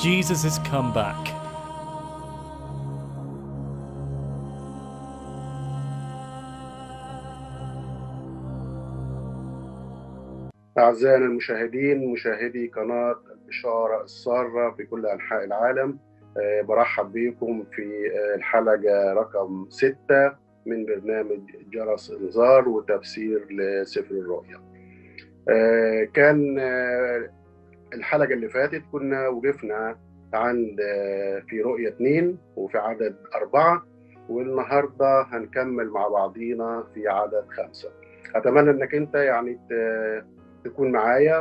Jesus has come back. أعزائنا المشاهدين، مشاهدي قناة البشارة السارة في كل أنحاء العالم، برحب بكم في الحلقة رقم 6 من برنامج جرس إنذار وتفسير لسفر الرؤيا. كان الحلقة اللي فاتت كنا وقفنا عند في رؤية 2 وفي عدد 4، والنهاردة هنكمل مع بعضينا في عدد 5. أتمنى أنك أنت يعني تكون معايا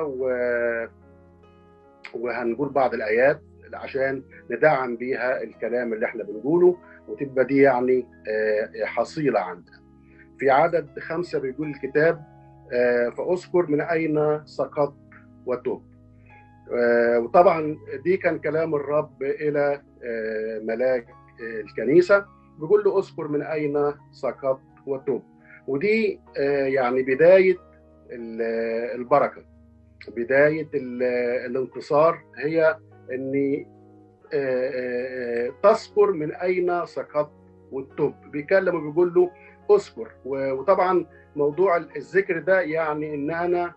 وهنقول بعض الآيات عشان ندعم بيها الكلام اللي احنا بنقوله، وتبقى دي يعني حصيلة عندنا. في عدد 5 بيقول الكتاب: فأذكر من أين سقطت وتب. وطبعا دي كان كلام الرب إلى ملاك الكنيسة، بيقول له أذكر من أين سقطت وتب. ودي يعني بداية البركة، بداية الانتصار، هي أني تذكر من أين سقطت والتوب. بيكلم وبيقول له أذكر. وطبعا موضوع الذكر ده يعني أن أنا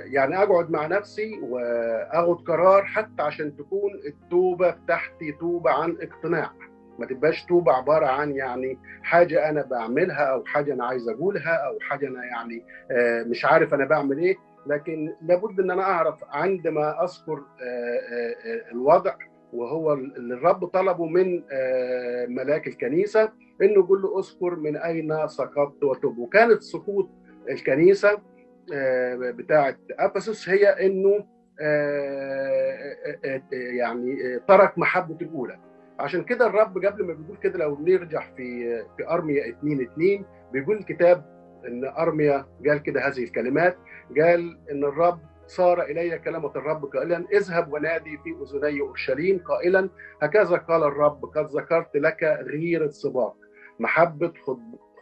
يعني أقعد مع نفسي وأخد قرار، حتى عشان تكون التوبة بتاعتي توبة عن اقتناع، ما تبقاش توبة عبارة عن يعني حاجة أنا بعملها أو حاجة أنا عايز أقولها أو حاجة أنا يعني مش عارف أنا بعمل إيه. لكن لابد أن أنا أعرف عندما أذكر الوضع، وهو اللي الرب طلبه من ملاك الكنيسة، إنه يقول له أذكر من أين سقطت وتب. وكانت سقوط الكنيسة بتاعة أفسس هي إنه يعني ترك محبة الأولى. عشان كده الرب قبل ما بيقول كده، لو نرجع في أرميا 2:2 بيقول الكتاب إن أرميا قال كده هذه الكلمات، قال إن الرب صار إلي كلمة الرب قائلا: اذهب ونادي في أذني أورشليم قائلا: هكذا قال الرب، قد ذكرت لك غيرة سباق، محبة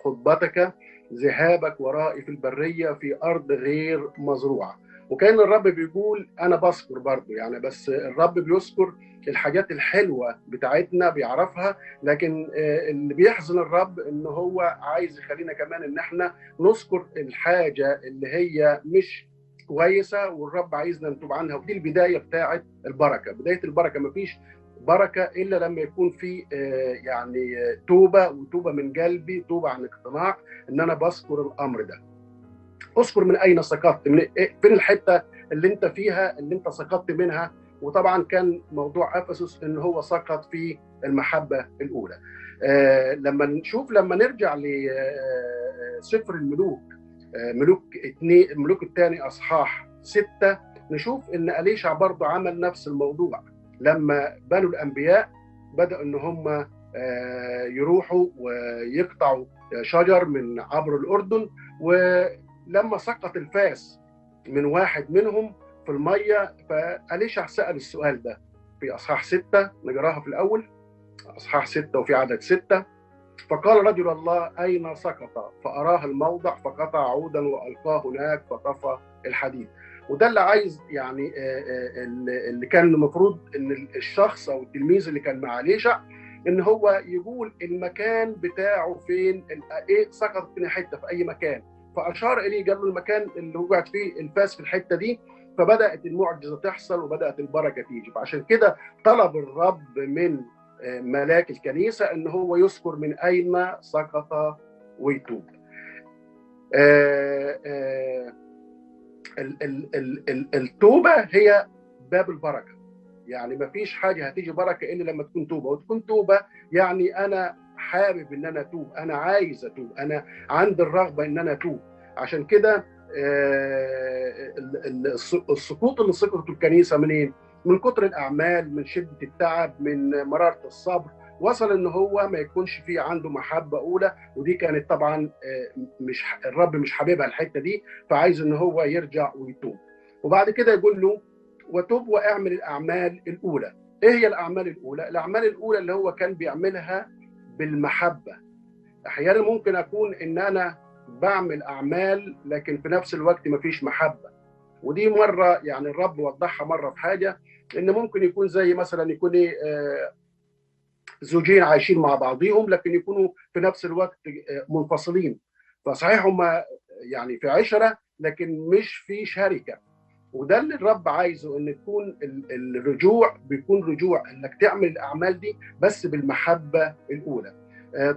خطبتك، ذهابك ورائي في البرية في أرض غير مزروعة. وكان الرب بيقول أنا بذكر برضه يعني، بس الرب بيذكر الحاجات الحلوة بتاعتنا بيعرفها، لكن اللي بيحزن الرب إن هو عايز يخلينا كمان إن احنا نذكر الحاجة اللي هي مش كويسة، والرب عايزنا نتوب عنها. ودي البداية بتاعت البركة. بداية البركة مفيش بركة إلا لما يكون في يعني توبة، وتوبة من قلبي، توبة عن اقتناع إن أنا بذكر الأمر ده. أذكر من أين سقطت، فين الحتة اللي أنت فيها، اللي أنت سقطت منها. وطبعا كان موضوع أفسس إن هو سقط في المحبة الأولى. لما نرجع لسفر الملوك، ملوك الثاني أصحاح 6، نشوف إن أليشع برضه عمل نفس الموضوع. لما بنوا الأنبياء بدأوا إن هم يروحوا ويقطعوا شجر من عبر الأردن، ولما سقط الفاس من واحد منهم في المية، فأليشع سأل السؤال ده في أصحاح 6، نقراها في الأول، أصحاح 6 وفي عدد 6: فقال رجل الله: أين سقط؟ فأراه الموضع، فقطع عودا وألقاه هناك فطفى الحديد. وده اللي عايز يعني اللي كان المفروض ان الشخص او التلميذ اللي كان مع أليشع ان هو يقول المكان بتاعه فين، ايه سقط فين حته في اي مكان. فاشار اليه، قال له المكان اللي وقعت فيه الفاس في الحته دي. فبدات المعجزه تحصل وبدات البركه تيجي. فعشان كده طلب الرب من ملاك الكنيسه ان هو يذكر من اين سقط ويتوب. التوبه هي باب البركه. يعني ما فيش حاجه هتيجي بركه الا لما تكون توبه، وتكون توبه يعني انا حابب ان انا اتوب، انا عايز اتوب، انا عندي الرغبه ان انا اتوب. عشان كده السقوط اللي سقطته الكنيسه منين؟ من كتر الاعمال، من شده التعب، من مراره الصبر، وصل ان هو ما يكونش فيه عنده محبه اولى. ودي كانت طبعا مش الرب مش حاببها الحته دي، فعايز ان هو يرجع ويتوب. وبعد كده يقول له: وتوب واعمل الاعمال الاولى. ايه هي الاعمال الاولى؟ الاعمال الاولى اللي هو كان بيعملها بالمحبه. احيانا ممكن اكون ان انا بعمل اعمال لكن في نفس الوقت مفيش محبه. ودي مره يعني الرب وضحها مره في حاجه، ان ممكن يكون زي مثلا يكون ايه زوجين عايشين مع بعضهم لكن يكونوا في نفس الوقت منفصلين. فصحيح هم يعني في عشره لكن مش في شركه. وده اللي الرب عايزه، ان تكون الرجوع بيكون رجوع انك تعمل الاعمال دي بس بالمحبه الاولى.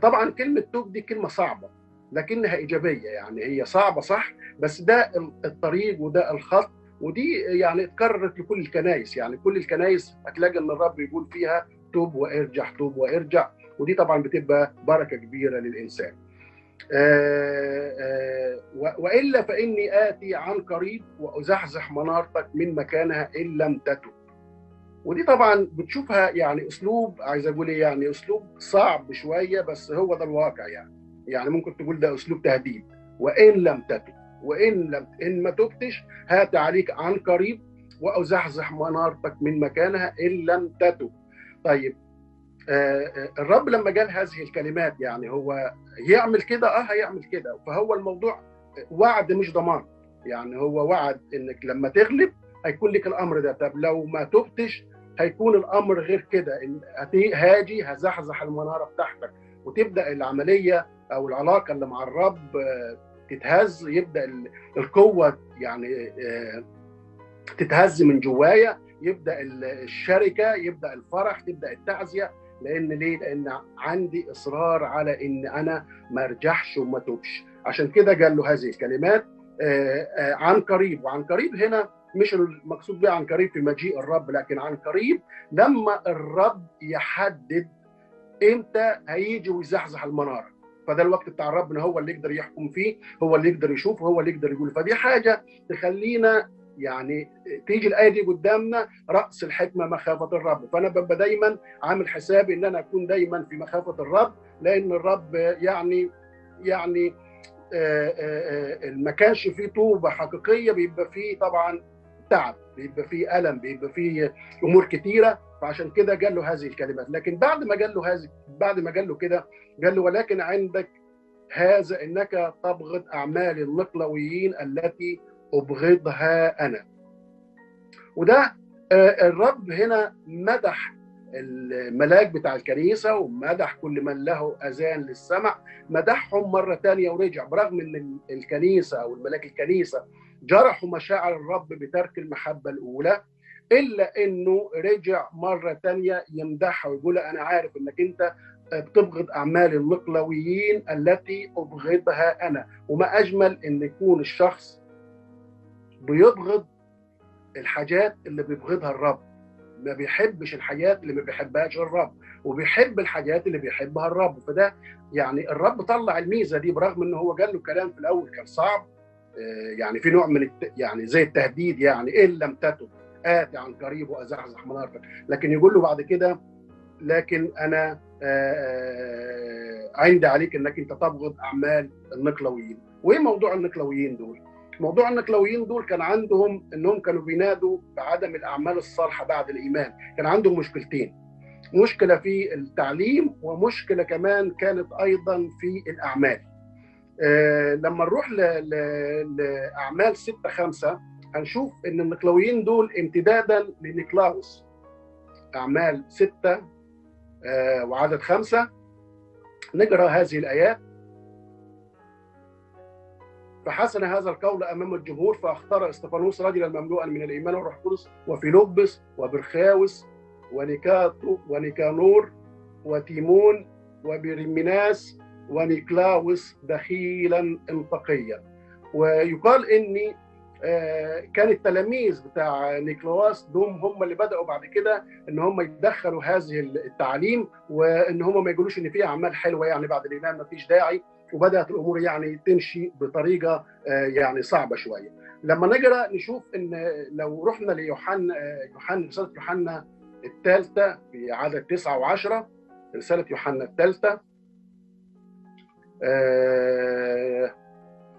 طبعا كلمه توب دي كلمه صعبه لكنها ايجابيه، يعني هي صعبه صح، بس ده الطريق وده الخط. ودي يعني اتكررت لكل الكنائس، يعني كل الكنائس هتلاقي ان الرب يقول فيها توب وارجع، توب وارجع. ودي طبعا بتبقى بركه كبيره للانسان. وإلا فإني آتي عن قريب وأزحزح منارتك من مكانها إن لم تتب. ودي طبعا بتشوفها يعني أسلوب، عايز أقول إيه، يعني أسلوب صعب شوية بس هو ده الواقع. يعني ممكن تقول ده أسلوب تهديد. وإن لم تتب، إن ما تبتش هات عليك عن قريب وأزحزح منارتك من مكانها إن لم تتب. طيب الرب لما قال هذه الكلمات يعني هو يعمل كده، هيعمل كده. فهو الموضوع وعد مش ضمان، يعني هو وعد انك لما تغلب هيكون لك الامر ده. طب لو ما تبتش هيكون الامر غير كده، ان هاجي هزحزح المناره بتاعتك وتبدا العمليه او العلاقه اللي مع الرب تتهز، يبدا القوه يعني تتهز من جوايا، يبدا الشركه، يبدا الفرح، تبدا التعزيه. لان ليه؟ لان عندي اصرار على ان انا ما ارجعش وما توبش. عشان كده قال له هذه الكلمات عن قريب. وعن قريب هنا مش المقصود بها عن قريب في مجيء الرب، لكن عن قريب لما الرب يحدد امتى هيجي ويزحزح المناره. فده الوقت بتاع ربنا، هو اللي يقدر يحكم فيه، هو اللي يقدر يشوف، هو اللي يقدر يقول. فدي حاجه تخلينا يعني تيجي الايه دي قدامنا، راس الحكمه مخافه الرب. فانا ببقى دايما عامل حسابي ان انا اكون دايما في مخافه الرب، لان الرب يعني ما كانش فيه طوبه حقيقيه، بيبقى فيه طبعا تعب، بيبقى فيه الم، بيبقى فيه امور كتيره. فعشان كده قال له هذه الكلمات. لكن بعد ما قال له كده قال له ولكن عندك هذا انك تبغض اعمال النقلويين التي ابغضها انا. وده الرب هنا مدح الملاك بتاع الكنيسه ومدح كل من له اذان للسمع، مدحهم مره ثانيه ورجع. برغم ان الكنيسه او الملاك الكنيسه جرحوا مشاعر الرب بترك المحبه الاولى، الا انه رجع مره ثانيه يمدحها ويقول انا عارف انك انت بتبغض اعمال النقلويين التي ابغضها انا. وما اجمل ان يكون الشخص بيبغض الحاجات اللي بيبغضها الرب، ما بيحبش الحاجات اللي ما بيحبهاش الرب، وبيحب الحاجات اللي بيحبها الرب. فده يعني الرب طلع الميزه دي، برغم ان هو قال له كلام في الاول كان صعب، يعني في نوع من يعني زي التهديد، يعني ان لم تتب آتي عن قريب وازحزح منارتك. لكن يقول له بعد كده لكن انا عندي عليك انك انت تبغض اعمال النقلويين. وايه موضوع النقلويين دول؟ موضوع النقلويين دول كان عندهم انهم كانوا بينادوا بعدم الاعمال الصالحه بعد الايمان. كان عندهم مشكلتين، مشكله في التعليم ومشكله كمان كانت ايضا في الاعمال. لما نروح لاعمال 6:5 هنشوف ان النقلويين دول امتدادا لنيكلاوس. اعمال 6 وعدد 5 نقرا هذه الايات. فحسن هذا القول امام الجمهور، فاختار استفانوس رجلا مملوءا من الايمان والروح القدس وفيلبس وبرخاوس ونيكانور وتيمون وبرميناس ونيكلاوس دخيلا انطقيا. ويقال ان كان التلاميذ بتاع نيكلاوس دوم هم اللي بداوا بعد كده ان هم يدخلوا هذه التعليم، وان هم ما يقولوش ان في اعمال حلوه يعني بعد الايمان ما فيش داعي. وبدات الامور يعني تمشي بطريقه يعني صعبه شويه. لما نقرا نشوف ان لو رحنا ليوحنا، رساله يوحنا الثالثه في عدد 9 و10، رساله يوحنا الثالثه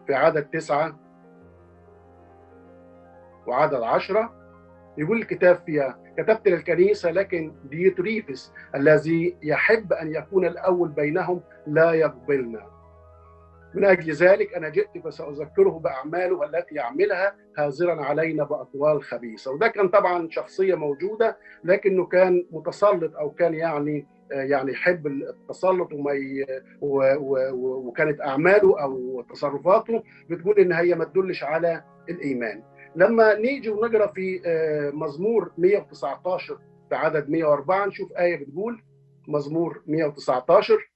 في عدد 9 وعدد 10 يقول الكتاب فيها: كتبت للكنيسة لكن ديوتريفس الذي يحب أن يكون الأول بينهم لا يقبلنا. من أجل ذلك أنا جئت فسأذكره بأعماله التي يعملها هازرا علينا بأطوال خبيثة. وده كان طبعا شخصية موجودة، لكنه كان متسلط، أو كان يعني يحب التسلط، وكانت أعماله أو تصرفاته بتقول إن هي ما تدلش على الإيمان. لما نيجي ونقرأ في مزمور 119 في عدد 104 نشوف آية بتقول، مزمور 119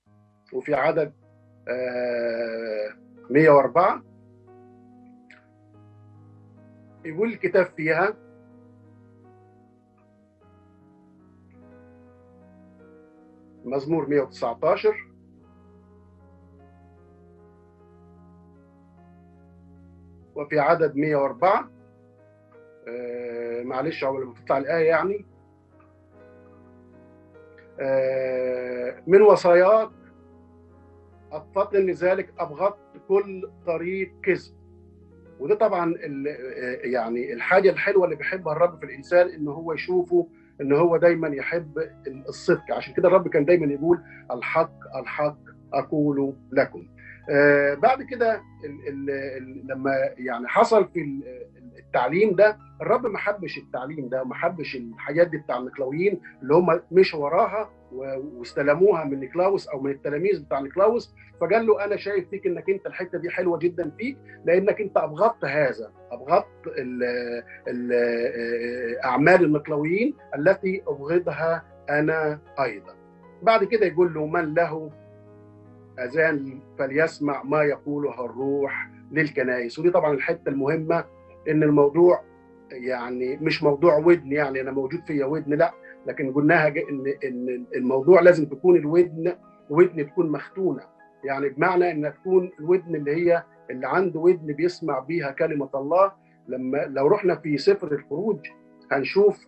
وفي عدد 104 يقول الكتاب فيها: مزمور 119 وفي عدد 104، معلش أول ما تطلع الآية يعني، من وصاياك أتفطن لذلك أبغضت كل طريق كذب. وده طبعا يعني الحاجة الحلوة اللي بيحبها الرب في الإنسان، إن هو يشوفه إن هو دايما يحب الصدق. عشان كده الرب كان دايما يقول: الحق الحق أقول لكم. بعد كده لما يعني حصل في التعليم ده، الرب ما حبش التعليم ده وما حبش الحاجات دي بتاع النيقلاويين اللي هم مشوا وراها واستلموها من نيقلاوس او من التلاميذ بتاع نيقلاوس. فقال له: انا شايف فيك انك انت الحته دي حلوه جدا فيك، لانك انت ابغضت هذا، ابغضت اعمال النيقلاويين التي ابغضها انا ايضا. بعد كده يقول له: من له اذان فليسمع ما يقوله الروح للكنائس. ودي طبعا الحته المهمه، ان الموضوع يعني مش موضوع ودن، يعني انا موجود فيا ودن، لا، لكن قلناها ان الموضوع لازم تكون ودن تكون مختونه، يعني بمعنى ان تكون الودن اللي عنده ودن بيسمع بيها كلمه الله. لو رحنا في سفر الخروج هنشوف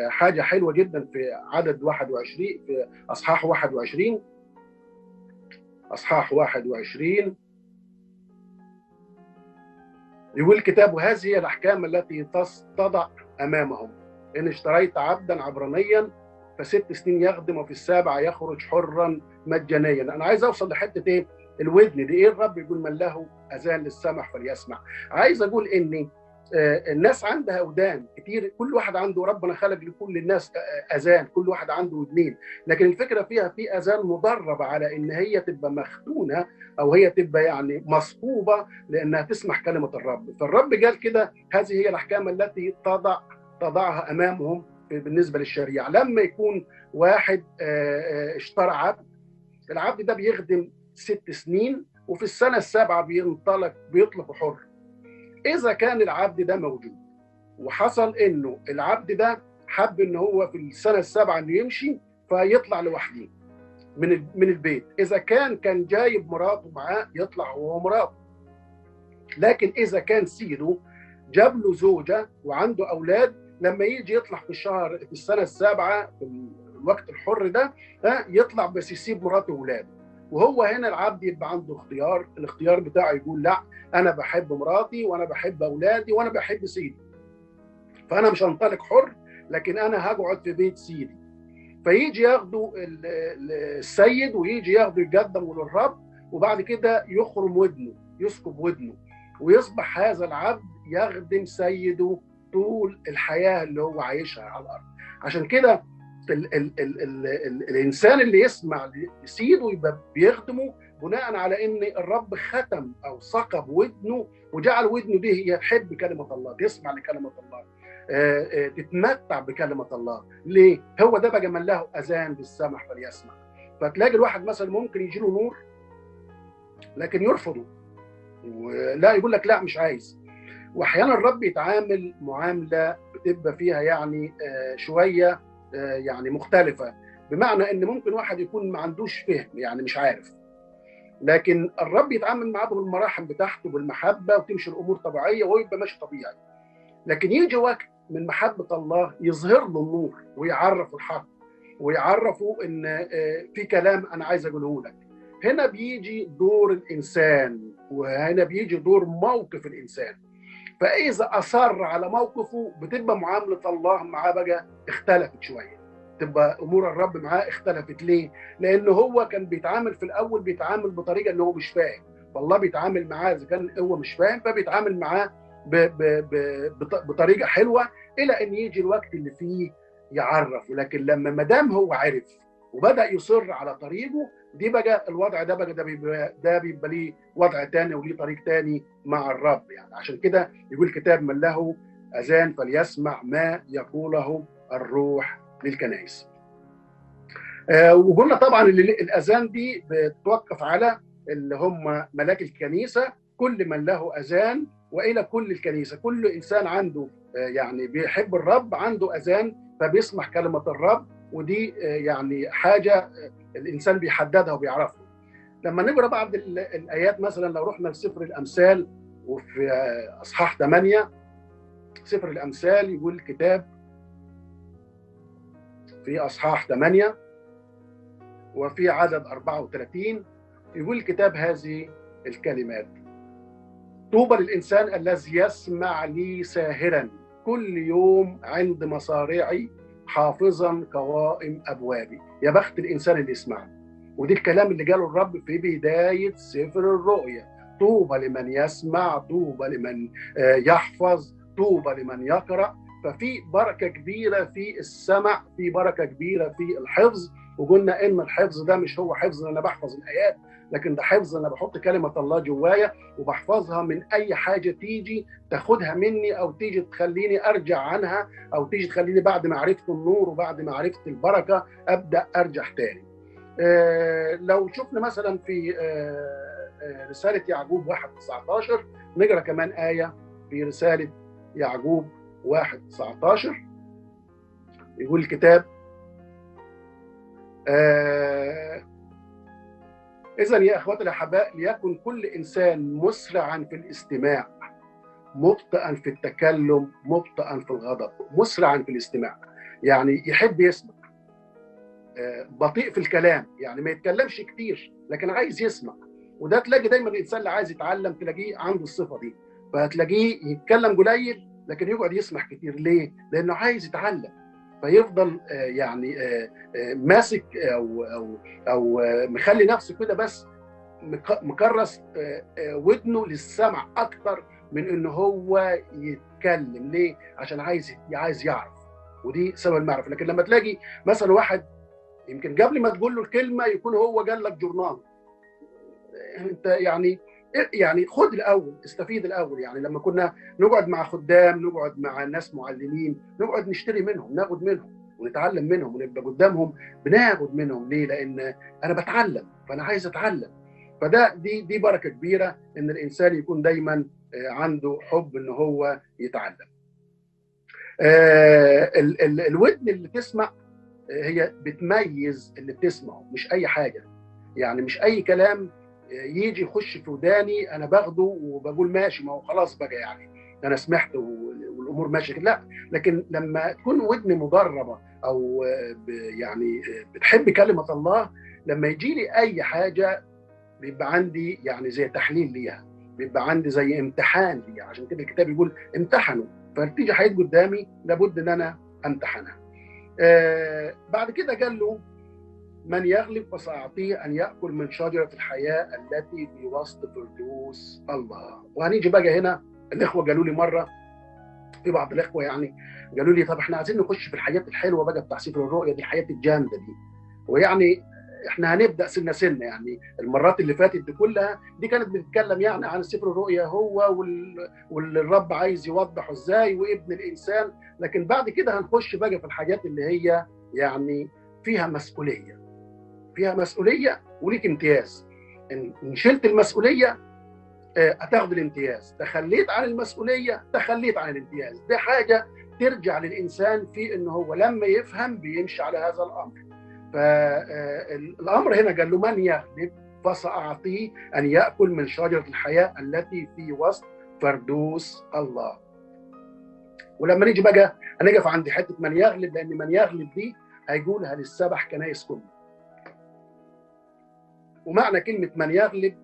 حاجه حلوه جدا في عدد 21 في اصحاح 21 يقول الكتاب: وهذه هي الأحكام التي تضع أمامهم، إن اشتريت عبدا عبرانيا ف6 سنين يخدم، وفي السابعة يخرج حرا مجانيا. أنا عايز أوصل لحتة إيه؟ الودن دي إيه؟ الرب يقول: من له أذان للسمع فليسمع. عايز أقول إن الناس عندها ودان كتير، كل واحد عنده، ربنا خلق لكل الناس أذان، كل واحد عنده ودنين، لكن الفكرة فيها في أذان مدربة على إن هي تبقى مختونة، أو هي تبقى يعني مصحوبة لأنها تسمع كلمة الرب. فالرب قال كده: هذه هي الأحكام التي تضعها أمامهم بالنسبة للشريعة. لما يكون واحد اشترى عبد، العبد ده بيخدم 6 سنين، وفي السنة السابعة بيطلق حر. إذا كان العبد ده موجود وحصل إنه العبد ده حب إن هو في السنة السابعة إنه يمشي فيطلع لوحده من البيت، إذا كان جايب مراته معاه يطلع هو ومراته. لكن إذا كان سيده جاب له زوجة وعنده أولاد، لما يجي يطلع في السنة السابعة في الوقت الحر ده يطلع بس يسيب مراته وولاده. وهو هنا العبد يبقى عنده اختيار، الاختيار بتاعه يقول: لا، أنا بحب مراتي وأنا بحب أولادي وأنا بحب سيدي، فأنا مش هنطلق حر، لكن أنا هقعد في بيت سيدي. فيجي ياخدوا السيد ويجي ياخدوا يقدموا للرب، وبعد كده يخرم ودنه، يسكب ودنه، ويصبح هذا العبد يخدم سيده طول الحياة اللي هو عايشها على الأرض. عشان كده الإنسان اللي يسمع لسيده يبقى بيخدمه بناء على إن الرب ختم أو ثقب ودنه وجعل ودنه دي هي تحب كلمة الله، تسمع لكلمة الله، تتمتع بكلمة الله. ليه؟ هو ده بقى من له أذان بالسمع فليسمع. فتلاقي الواحد مثلا ممكن يجي له نور لكن يرفضه، ولا يقول لك لا مش عايز. واحيانا الرب يتعامل معامله بتبقى فيها يعني شويه يعني مختلفه، بمعنى ان ممكن واحد يكون ما عندوش فهم، يعني مش عارف، لكن الرب يتعامل معاه بالمراحم بتاعته بالمحبه، وتمشي الامور طبيعيه ويبقى ماشي طبيعي. لكن يجي وقت من محبه الله يظهر له النور ويعرفه الحق، ويعرفه ان في كلام انا عايز اقوله لك. هنا بيجي دور الانسان، وهنا بيجي دور موقف الانسان. فاذا اصر على موقفه بتبقى معامله الله معاه بقى اختلفت شويه، تبقى امور الرب معاه اختلفت. ليه؟ لان هو كان بيتعامل في الاول بيتعامل بطريقه ان هو مش فاهم، فالله بيتعامل معاه اذا كان هو مش فاهم فبيتعامل معاه بطريقه حلوه، الى ان يجي الوقت اللي فيه يعرف. لكن لما ما دام هو عرف وبدا يصر على طريقه، دي بقى الوضع ده بقى ده بيبقى ليه وضع تاني وليه طريق تاني مع الرب. يعني عشان كده يقول الكتاب: من له اذان فليسمع ما يقوله الروح للكنائس. وقلنا طبعا الاذان دي بتوقف على اللي هم ملاك الكنيسه، كل من له اذان، والى كل الكنيسه، كل انسان عنده يعني بيحب الرب عنده اذان فبيسمع كلمه الرب. ودي يعني حاجه الانسان بيحددها وبيعرفها. لما نقرا بعض الايات، مثلا لو رحنا لسفر الامثال وفي اصحاح 8، سفر الامثال يقول الكتاب في اصحاح 8 وفي عدد 34، يقول الكتاب هذه الكلمات: طوبى للإنسان الذي يسمع لي ساهرا كل يوم عند مصارعي حافظا قوائم أبوابي. يا بخت الإنسان اللي يسمع. ودي الكلام اللي قاله الرب في بداية سفر الرؤيا: طوبى لمن يسمع، طوبى لمن يحفظ، طوبى لمن يقرأ. ففي بركة كبيرة في السمع، في بركة كبيرة في الحفظ. وقلنا ان الحفظ ده مش هو حفظ ان انا بحفظ الايات، لكن ده حفظ انا بحط كلمه الله جوايا وبحفظها من اي حاجه تيجي تاخدها مني او تيجي تخليني ارجع عنها، او تيجي تخليني بعد ما عرفت النور وبعد ما عرفت البركه ابدا ارجع تاني. لو شفنا مثلا في رساله يعقوب 1:19، نقرا كمان ايه في رساله يعقوب 1:19. يقول الكتاب: إذا يا أخواتي الأحباء، ليكن كل إنسان مسرعا في الاستماع، مبطئا في التكلم، مبطئا في الغضب. مسرعا في الاستماع يعني يحب يسمع، بطيء في الكلام يعني ما يتكلمش كتير لكن عايز يسمع. وده تلاقي دايما الإنسان اللي عايز يتعلم تلاقيه عنده الصفة دي، فهتلاقيه يتكلم قليل لكن يقعد يسمع كتير. ليه؟ لأنه عايز يتعلم، فيفضل يعني ماسك او مخلي نفسه كده بس مكرس ودنه للسمع اكتر من انه هو يتكلم. ليه؟ عشان عايز يعرف، ودي سبب المعرفه. لكن لما تلاقي مثلا واحد يمكن قبل ما تقول له الكلمه يكون هو قال لك جورنال، انت يعني خد الاول، استفيد الاول. يعني لما كنا نقعد مع خدام، نقعد مع ناس معلمين، نقعد نشتري منهم، ناخد منهم ونتعلم منهم ونبقى قدامهم بناخد منهم. ليه؟ لان انا بتعلم، فانا عايز اتعلم. دي بركه كبيره ان الانسان يكون دايما عنده حب ان هو يتعلم. الودن اللي تسمع هي بتميز اللي بتسمعه، مش اي حاجه. يعني مش اي كلام يجي يخش في وداني انا باخده وبقول ماشي، ما هو خلاص بقى يعني انا سمعت والامور ماشيه. لا، لكن لما تكون ودني مدربه او يعني بتحب كلمه الله، لما يجي لي اي حاجه بيبقى عندي يعني زي تحليل ليها، بيبقى عندي زي امتحان ليها. عشان كده الكتاب يقول امتحنوا، فتيجي حاجات قدامي لابد ان انا امتحنها. بعد كده قال له: من يغلب فسأعطيه أن يأكل من شجرة الحياة التي في وسط فردوس الله. وهنيجي بقى هنا، الإخوة قالوا لي مرة، في بعض الإخوة يعني قالوا لي: طب إحنا عايزين نخش في الحياة الحلوة بقى بتاع سفر الرؤيا دي، الحياة الجامدة دي. ويعني إحنا هنبدأ سنة سنة. يعني المرات اللي فاتت دي كلها دي كانت بتتكلم يعني عن سفر الرؤيا هو والرب عايز يوضحه إزاي وابن الإنسان. لكن بعد كده هنخش بقى في الحاجات اللي هي يعني فيها مسؤولية، فيها مسؤوليه وليك امتياز. ان شلت المسؤوليه هتاخد الامتياز، تخليت عن المسؤوليه تخليت عن الامتياز. دي حاجه ترجع للانسان في انه هو لما يفهم بيمشي على هذا الامر. فالامر هنا قال له: من يغلب فساعطيه ان ياكل من شجره الحياه التي في وسط فردوس الله. ولما نيجي بقى هنقف عند حته من يغلب، لان من يغلب دي هيقولها للسبع كنايس كله. ومعنى كلمة من يغلب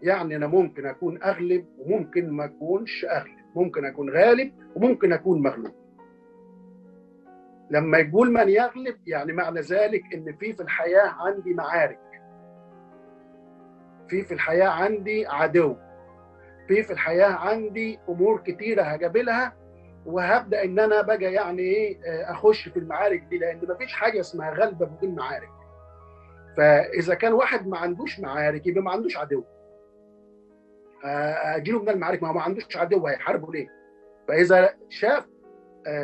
يعني أنا ممكن أكون أغلب وممكن ما أكونش أغلب، ممكن أكون غالب وممكن أكون مغلوب. لما يقول من يغلب يعني معنى ذلك إن في الحياة عندي معارك، في الحياه عندي عدو، في الحياه عندي امور كتيره هقابلها، وهبدا ان انا بقى يعني ايه اخش في المعارك دي، لان مفيش حاجه اسمها غلبه بدون معارك. فاذا كان واحد ما عندوش معارك يبقى ما عندوش عدو. اجيله من المعارك، ما هو ما عندوش عدو، هيحاربه ليه؟ فاذا شاف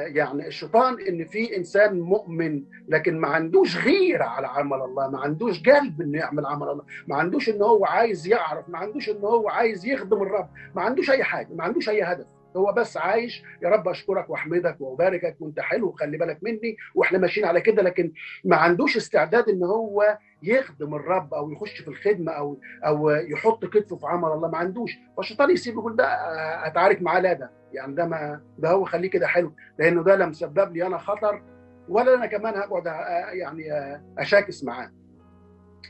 يعني الشيطان ان في انسان مؤمن لكن ما عندوش غيره على عمل الله، ما عندوش قلب انه يعمل عمل الله، ما عندوش ان هو عايز يعرف، ما عندوش ان هو عايز يخدم الرب، ما عندوش اي حاجه، ما عندوش اي هدف، هو بس عايش يا رب اشكرك واحمدك واباركك وانت حلو وخلي بالك مني واحنا ماشيين على كده، لكن ما عندوش استعداد ان هو يخدم الرب او يخش في الخدمه او يحط كتفه في عمل الله، ما عندوش. فالشيطان يسيبه يقول ده اتعارك معاه، لا ده يعني ده ما ده هو خليه كده حلو، لانه ده لا مسبب لي انا خطر ولا انا كمان هقعد يعني اشاكس معاه.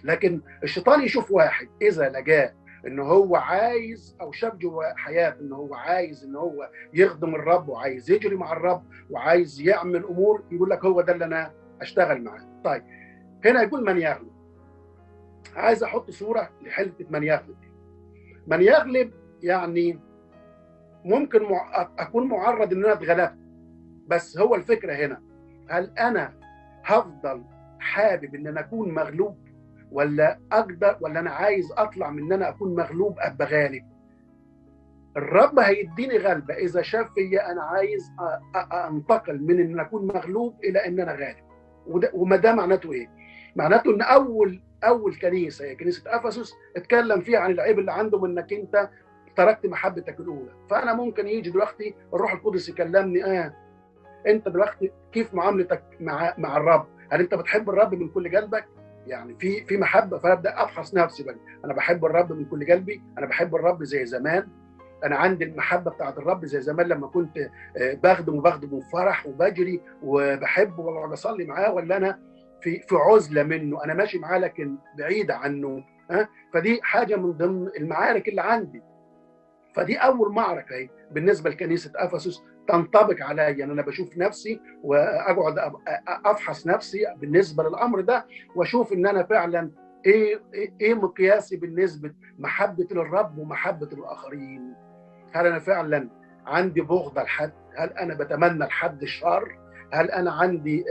لكن الشيطان يشوف واحد اذا لقاه ان هو عايز او شاف جوه حياته ان هو عايز ان هو يخدم الرب وعايز يجري مع الرب وعايز يعمل امور، يقول لك هو ده اللي انا اشتغل معاه. طيب هنا يقول من يغلب. عايز احط صوره لحته من يغلب. من يغلب يعني ممكن اكون معرض ان انا اتغلبت، بس هو الفكره هنا هل انا هفضل حابب ان انا اكون مغلوب، ولا اقدر، ولا انا عايز اطلع من ان انا اكون مغلوب ابقى غالب؟ الرب هيديني غلبه اذا شاف فيا انا عايز انتقل من ان انا اكون مغلوب الى ان انا غالب. وما ده معناته ايه؟ معناته ان اول كنيسه هي كنيسه افسس اتكلم فيها عن العيب اللي عندهم انك انت تركت محبتك الاولى. فانا ممكن يجي دلوقتي الروح القدس يكلمني انت دلوقتي كيف معاملتك مع الرب؟ هل انت بتحب الرب من كل قلبك؟ يعني في محبه؟ فابدا ابحث نفسي بقى، انا بحب الرب من كل قلبي؟ انا بحب الرب زي زمان؟ انا عندي المحبه بتاعت الرب زي زمان لما كنت بخدم بفرح وبجري وبحبه وبقعد اصلي معاه، ولا انا في عزله منه، انا ماشي معاه لكن بعيد عنه؟ فدي حاجه من ضمن المعارك اللي عندي. فدي اول معركه هي بالنسبه لكنيسه افسس تنطبق عليا، يعني انا بشوف نفسي واقعد افحص نفسي بالنسبه للامر ده، واشوف ان انا فعلا ايه مقياسي بالنسبه محبتي للرب ومحبه الاخرين. هل انا فعلا عندي بغض لحد؟ هل انا بتمنى لحد الشر؟ هل انا عندي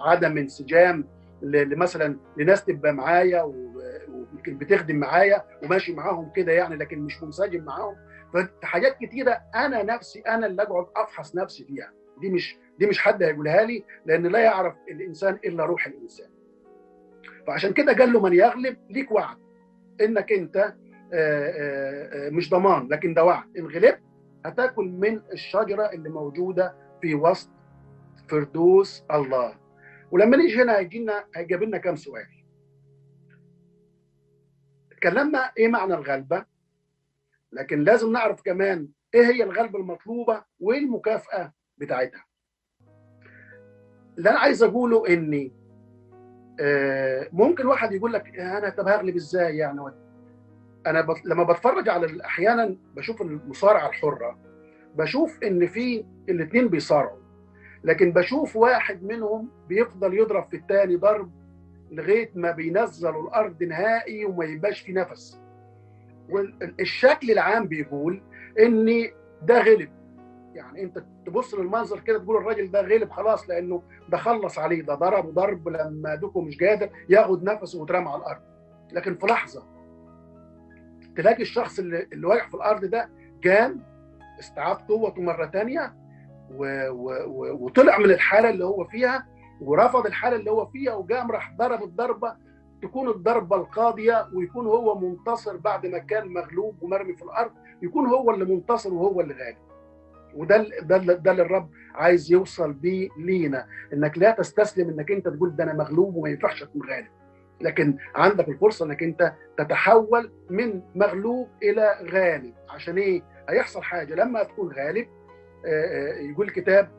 عدم انسجام مثلا لناس تبقى معايا ويمكن بتخدم معايا وماشي معاهم كده يعني لكن مش منسجم معاهم؟ فحاجات كتيره انا نفسي انا اللي اقعد افحص نفسي فيها. دي مش حد هيقولها لي، لان لا يعرف الانسان الا روح الانسان. فعشان كده قال له من يغلب ليك وعد انك انت مش ضمان لكن ده وعد، ان غلبت هتاكل من الشجره اللي موجوده في وسط فردوس الله. ولما نيجي هنا هيجيب لنا كام سؤال. اتكلمنا ايه معنى الغلبه، لكن لازم نعرف كمان ايه هي الغلبه المطلوبه وايه المكافاه بتاعتها. اللي انا عايز اقوله اني ممكن واحد يقول لك انا طب هغلب ازاي يعني؟ انا لما بتفرج على احيانا بشوف المصارعه الحره، بشوف ان في الاثنين بيصارعوا، لكن بشوف واحد منهم بيفضل يضرب في الثاني ضرب لغايه ما بينزلوا الارض نهائي وما يبقاش في نفس. والشكل العام بيقول ان ده غلب، يعني انت تبص للمنظر كده تقول الراجل ده غلب خلاص، لانه ده خلص عليه، ده ضربه ضرب لما دوكو مش قادر ياخد نفسه واترمى على الارض. لكن في لحظه تلاقي الشخص اللي واقع في الارض ده قام استعاد قوته مره ثانيه وطلع من الحاله اللي هو فيها ورفض الحاله اللي هو فيها وقام راح ضرب الضربه تكون الضربه القاضيه، ويكون هو منتصر بعد ما كان مغلوب ومرمي في الارض، يكون هو اللي منتصر وهو اللي غالب. وده اللي الرب عايز يوصل بيه لينا، انك لا تستسلم انك انت تقول ده انا مغلوب وما ينفعش اكون غالب، لكن عندك الفرصه انك انت تتحول من مغلوب الى غالب. عشان ايه؟ هيحصل حاجه لما تكون غالب. يقول الكتاب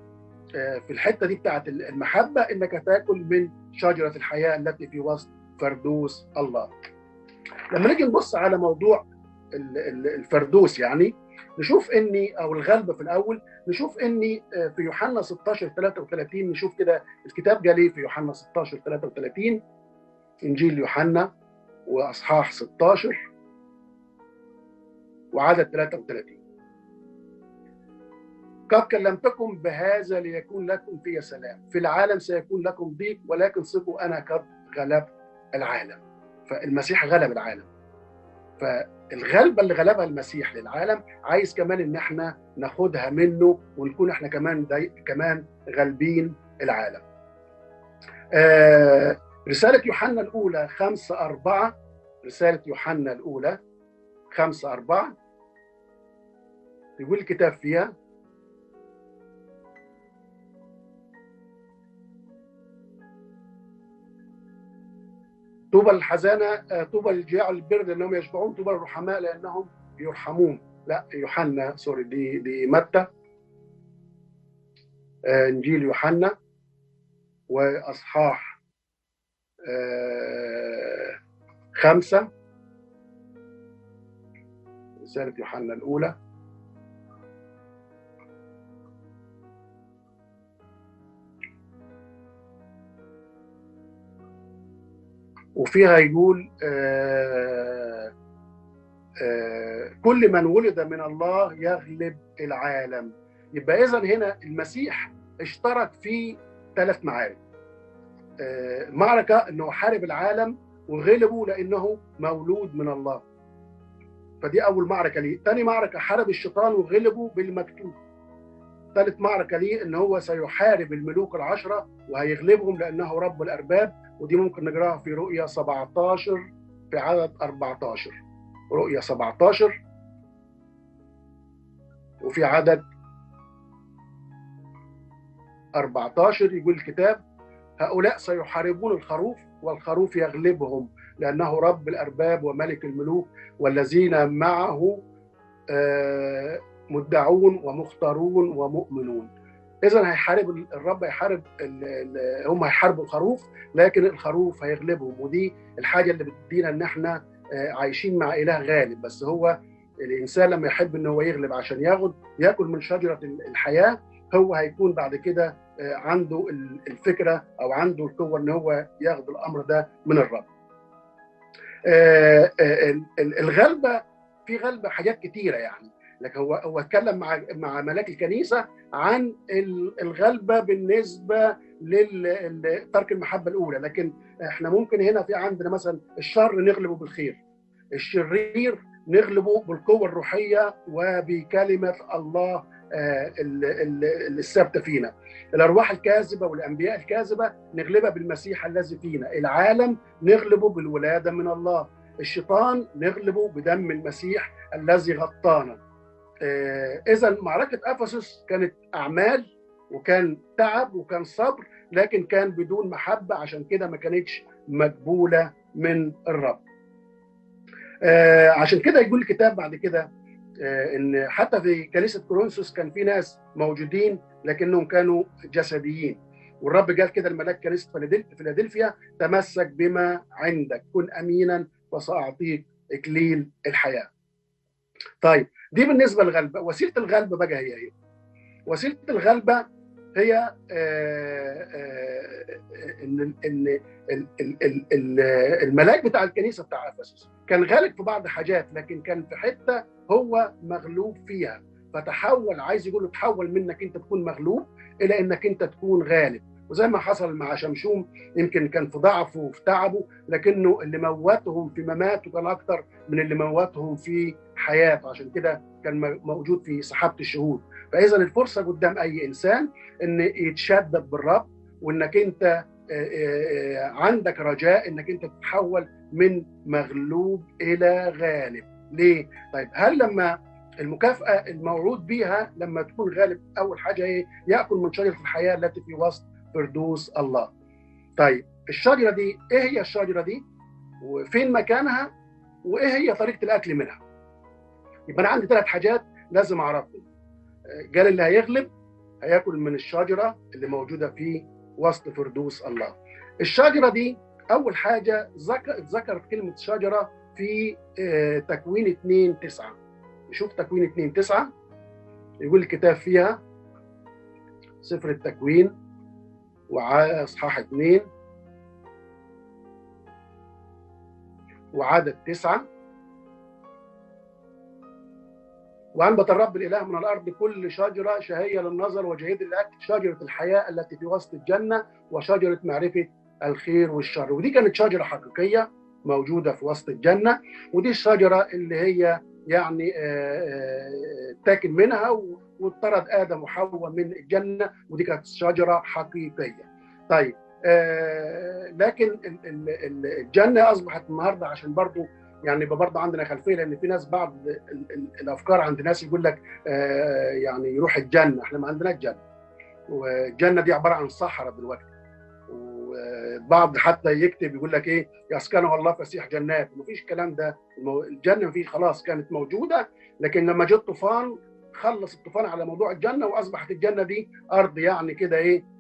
في الحته دي بتاعت المحبه انك تاكل من شجره الحياه التي في وسط فردوس الله. لما نيجي نبص على موضوع الفردوس يعني نشوف اني او الغلبه في الاول، نشوف اني في يوحنا 16 33 نشوف كده الكتاب قال ايه في يوحنا 16 33. انجيل يوحنا واصحاح 16 وعدد 33. قد كلمتكم بهذا ليكون لكم في سلام، في العالم سيكون لكم ضيق ولكن ثقوا أنا قد غلبت العالم. فالمسيح غلب العالم، فالغلبة اللي غلبها المسيح للعالم عايز كمان ان احنا ناخدها منه ونكون احنا كمان غالبين العالم. رسالة يوحنا الأولى 5:4، رسالة يوحنا الأولى 5:4 يقول الكتاب فيها: طوبى للحزانة، طوبى للجياع البر لأنهم يشبعون، طوبى للرحماء لأنهم يرحمون. لا يوحنا، سوري، دي متى، إنجيل يوحنا وأصحاح 5، رسالة يوحنا الأولى وفيها يقول كل من ولد من الله يغلب العالم. يبقى إذن هنا المسيح اشترك في 3 معارك. معركة انه حارب العالم وغلبه لانه مولود من الله، فدي اول معركة ليه. تاني معركة حارب الشيطان وغلبه بالمكتوب. ثالث معركة ليه ان هو سيحارب الملوك ال10 وهيغلبهم لانه رب الارباب، ودي ممكن نقراها في رؤيا 17 في عدد 14. رؤيا 17 وفي عدد 14 يقول الكتاب: هؤلاء سيحاربون الخروف والخروف يغلبهم لأنه رب الأرباب وملك الملوك والذين معه مدعون ومختارون ومؤمنون. إذن هيحارب الرب، هم هيحاربوا الخروف لكن الخروف هيغلبهم. ودي الحاجة اللي بتدينا إن احنا عايشين مع إله غالب. بس هو الإنسان لما يحب إن هو يغلب عشان ياكل من شجرة الحياة، هو هيكون بعد كده عنده الفكرة أو عنده القوة إن هو ياخد الأمر ده من الرب. الغلبة، في غلبة حاجات كتيرة يعني، لكن هو اتكلم مع ملاك الكنيسة عن الغلبة بالنسبة لترك المحبة الأولى. لكن احنا ممكن هنا في عندنا مثلا الشر نغلبه بالخير، الشرير نغلبه بالقوة الروحية وبكلمة الله الثابتة فينا، الأرواح الكاذبة والأنبياء الكاذبة نغلبها بالمسيح الذي فينا، العالم نغلبه بالولادة من الله، الشيطان نغلبه بدم المسيح الذي غطانا. إذن معركة أفسس كانت أعمال وكان تعب وكان صبر، لكن كان بدون محبة، عشان كده ما كانتش مقبولة من الرب. عشان كده يقول الكتاب بعد كده ان حتى في كنيسه كورنثوس كان في ناس موجودين لكنهم كانوا جسديين، والرب قال كده الملاك كنيسه فيلادلفيا: تمسك بما عندك، كن امينا وساعطيك اكليل الحياه. طيب دي بالنسبه للغلبه. وسيله الغلبه بقى هي ايه؟ وسيله الغلبه هي ان الملاك بتاع الكنيسه بتاع افسس كان غالب في بعض حاجات، لكن كان في حته هو مغلوب فيها، فتحول، عايز يقول له تحول منك انت تكون مغلوب الى انك انت تكون غالب. وزي ما حصل مع شمشوم، يمكن كان في ضعفه وفي تعبه، لكنه اللي موتهم في مماته كان اكتر من اللي موتهم في حياته، عشان كده كان موجود في سحابه الشهود. فاذا الفرصه قدام اي انسان ان يتشدد بالرب، وانك انت عندك رجاء انك انت تتحول من مغلوب الى غالب. ليه؟ طيب هل لما المكافأة الموعود بيها لما تكون غالب، أول حاجة إيه؟ يأكل من شجرة الحياة التي في وسط فردوس الله. طيب الشجرة دي إيه هي الشجرة دي؟ وفين مكانها؟ وإيه هي طريقة الأكل منها؟ يبقى أنا عندي 3 حاجات لازم أعرفهم. قال اللي هيغلب هياكل من الشجرة اللي موجودة في وسط فردوس الله. الشجرة دي أول حاجة ذكرت كلمة شجرة في تكوين 2:9. نشوف تكوين 2:9 يقول الكتاب فيها، سفر التكوين وأصحاح 2 وعدد 9: وأنبت الرب الإله من الأرض كل شجرة شهية للنظر وجيدة للأكل، شجرة الحياة التي في وسط الجنة وشجرة معرفة الخير والشر. ودي كانت شجرة حقيقية موجودة في وسط الجنة، ودي الشجرة اللي هي يعني تاكل منها واطرد آدم وحواء من الجنة، ودي كانت شجرة حقيقية. طيب لكن الجنة أصبحت النهاردة، عشان برضو يعني برضه عندنا خلفيه، لان في ناس بعض الافكار عند ناس يقول لك يعني يروح الجنه. احنا ما عندناش جنه، والجنه دي عباره عن صحراء دلوقتي. وبعض حتى يكتب يقول لك ايه، يسكنها الله فسيح جنات. ما فيش الكلام ده. الجنه ما فيش، خلاص كانت موجوده، لكن لما جه الطوفان خلص الطوفان على موضوع الجنه، واصبحت الجنه دي ارض يعني كده ايه،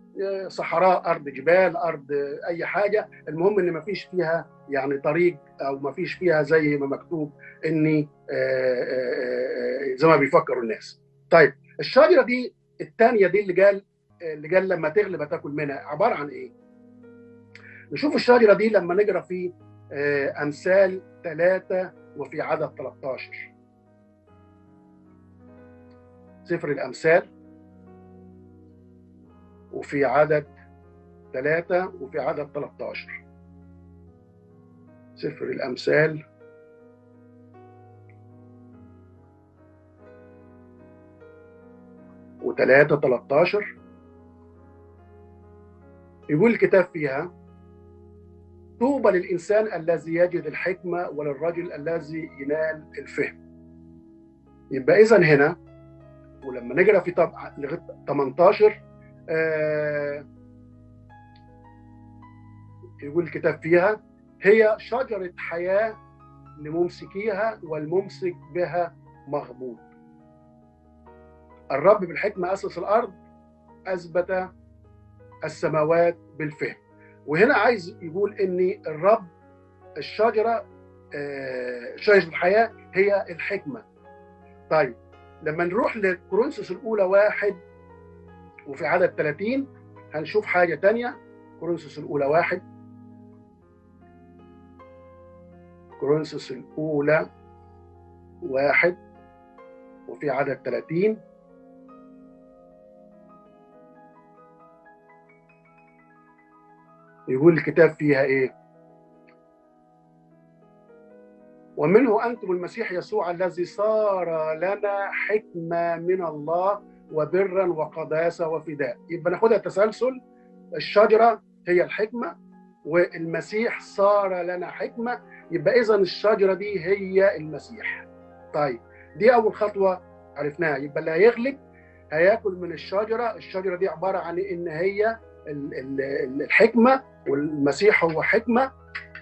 صحراء، ارض جبال، ارض اي حاجه. المهم ان ما فيش فيها يعني طريق، او ما فيش فيها زي ما مكتوب اني زي ما بيفكروا الناس. طيب الشجره دي الثانيه دي اللي قال لما تغلب هتاكل منها، عباره عن ايه؟ نشوف الشجره دي لما نقرا في امثال 3 وفي عدد 13. سفر الامثال وفي عدد 3 وفي عدد 13. سفر الأمثال و3 13 يقول الكتاب فيها: طوبى للإنسان الذي يجد الحكمة وللرجل الذي ينال الفهم. يبقى إذن هنا، ولما نقرأ في لغاية 18 يقول الكتاب فيها: هي شجرة حياة لممسكيها والممسك بها مغبوط. الرب بالحكمة أسس الأرض، أثبت السماوات بالفهم. وهنا عايز يقول إن الرب الشجرة شجرة الحياة هي الحكمة. طيب لما نروح لكورنثوس الأولى 1 وفي عدد 30 هنشوف حاجة تانية. كورنثوس الأولى 1، كورنثوس الأولى 1 وفي عدد 30 يقول الكتاب فيها إيه؟ ومنه أنتم المسيح يسوع الذي صار لنا حكمة من الله وبرا وقداسة وفداء. يبقى ناخدها تسلسل: الشجرة هي الحكمة، والمسيح صار لنا حكمة. يبقى إذن الشجرة دي هي المسيح. طيب دي أول خطوة عرفناها. يبقى اللي هيغلب هياكل من الشجرة. الشجرة دي عبارة عن إن هي الحكمة، والمسيح هو حكمة.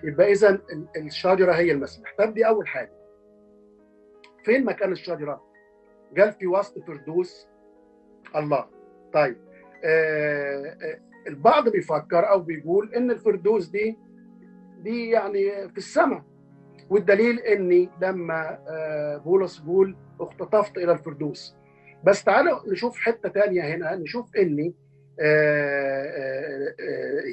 يبقى إذن الشجرة هي المسيح. طب دي أول حاجة. فين مكان الشجرة؟ قال في وسط فردوس الله. طيب البعض بيفكر أو بيقول إن الفردوس دي يعني في السماء، والدليل إني لما بولس بيقول اختطفت إلى الفردوس. بس تعالوا نشوف حتة تانية هنا، نشوف إني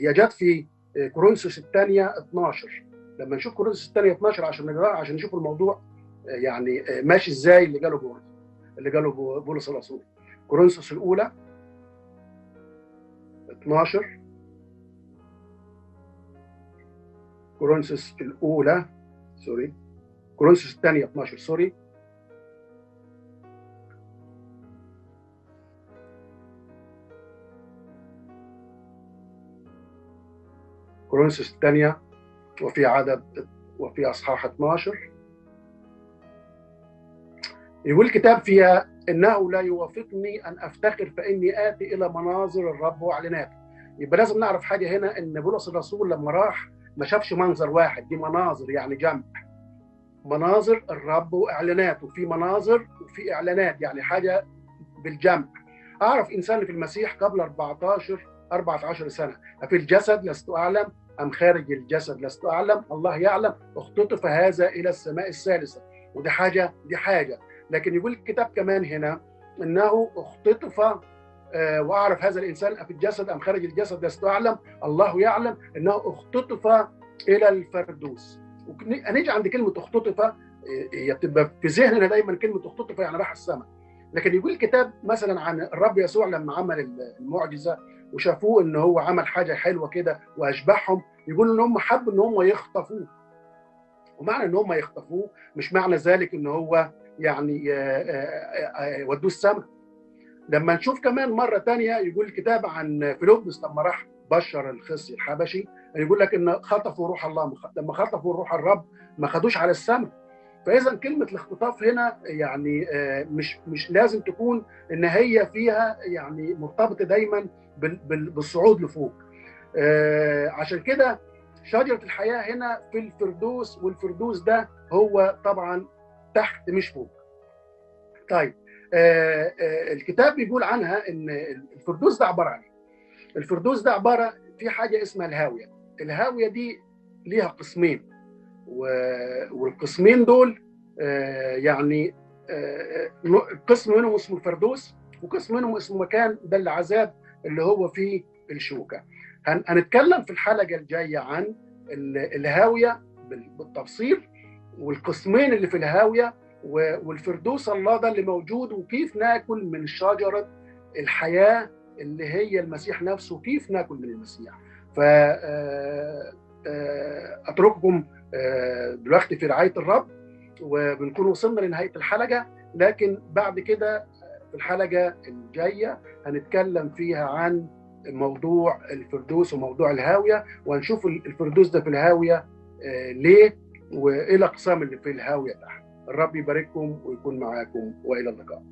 هي جت في كورنثوس الثانية 12. لما نشوف كورنثوس الثانية 12 عشان نقراها، عشان نشوف الموضوع يعني ماشي ازاي اللي قاله بولس الرسول. كورنثوس الأولى 12، كورنثوس الأولى سوري، كورنثوس الثانية 12 سوري. كورنثوس الثانية وفي أصحاح 12 يقول الكتاب فيها: إنه لا يوافقني أن أفتخر فإني آتي إلى مناظر الرب وإعلاناته. يبقى لازم نعرف حاجة هنا، إن بولس الرسول لما راح ما شافش منظر واحد، دي مناظر يعني جمع. مناظر الرب وإعلاناته، في مناظر وفي إعلانات، يعني حاجة بالجمع. أعرف إنسان في المسيح قبل 14 سنة، أفي الجسد لست أعلم أم خارج الجسد لست أعلم، الله يعلم، اختطف هذا إلى السماء الثالثة. ودي حاجة لكن يقول الكتاب كمان هنا انه اختطف واعرف هذا الانسان في الجسد ام خارج الجسد لست اعلم، الله يعلم، انه اختطف الى الفردوس. هنيجي عند كلمه اختطف هي بتبقى في ذهننا دايما كلمه اختطف يعني راح السماء، لكن يقول الكتاب مثلا عن الرب يسوع لما عمل المعجزه وشافوه ان هو عمل حاجه حلوه كده واشبعهم، يقولوا ان هم حبوا ان هم يخطفوه. ومعنى ان هم يخطفوه مش معنى ذلك ان هو يعني ودوه السماء. لما نشوف كمان مره ثانيه يقول الكتاب عن فيلبس لما راح بشر الخصي الحبشي، يقول لك ان خطفوا روح الله، لما خطفوا روح الرب ما خدوش على السماء. فاذا كلمه الاختطاف هنا يعني مش لازم تكون ان هي فيها يعني مرتبطه دايما بالصعود لفوق. عشان كده شجره الحياه هنا في الفردوس، والفردوس ده هو طبعا تحت مش فوق. طيب الكتاب بيقول عنها ان الفردوس ده عباره عن ايه؟ الفردوس ده عباره في حاجه اسمها الهاويه. الهاويه دي ليها قسمين، والقسمين دول يعني قسم منهم اسمه الفردوس، وقسم منهم اسمه مكان ده العذاب اللي هو فيه الشوكه. هنتكلم في الحلقه الجايه عن الهاويه بالتفصيل، والقسمين اللي في الهاويه، والفردوس الله ده اللي موجود، وكيف ناكل من شجره الحياه اللي هي المسيح نفسه، وكيف ناكل من المسيح. ف اترككم دلوقتي في رعايه الرب، وبنكون وصلنا لنهايه الحلقه، لكن بعد كده في الحلقه الجايه هنتكلم فيها عن موضوع الفردوس وموضوع الهاويه، وهنشوف الفردوس ده في الهاويه ليه، وايه الاقسام اللي في الهاويه تحت. الرب يبارككم ويكون معاكم، والى اللقاء.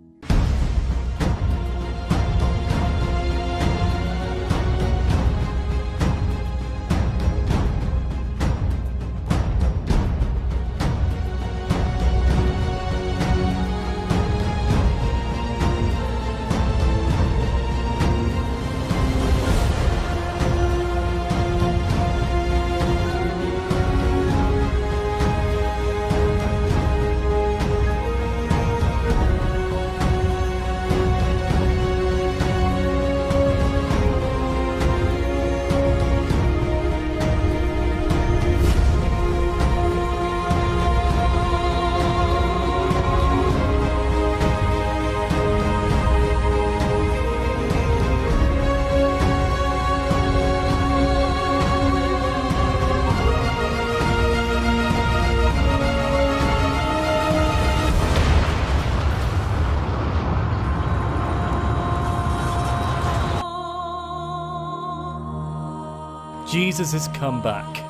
Jesus has come back.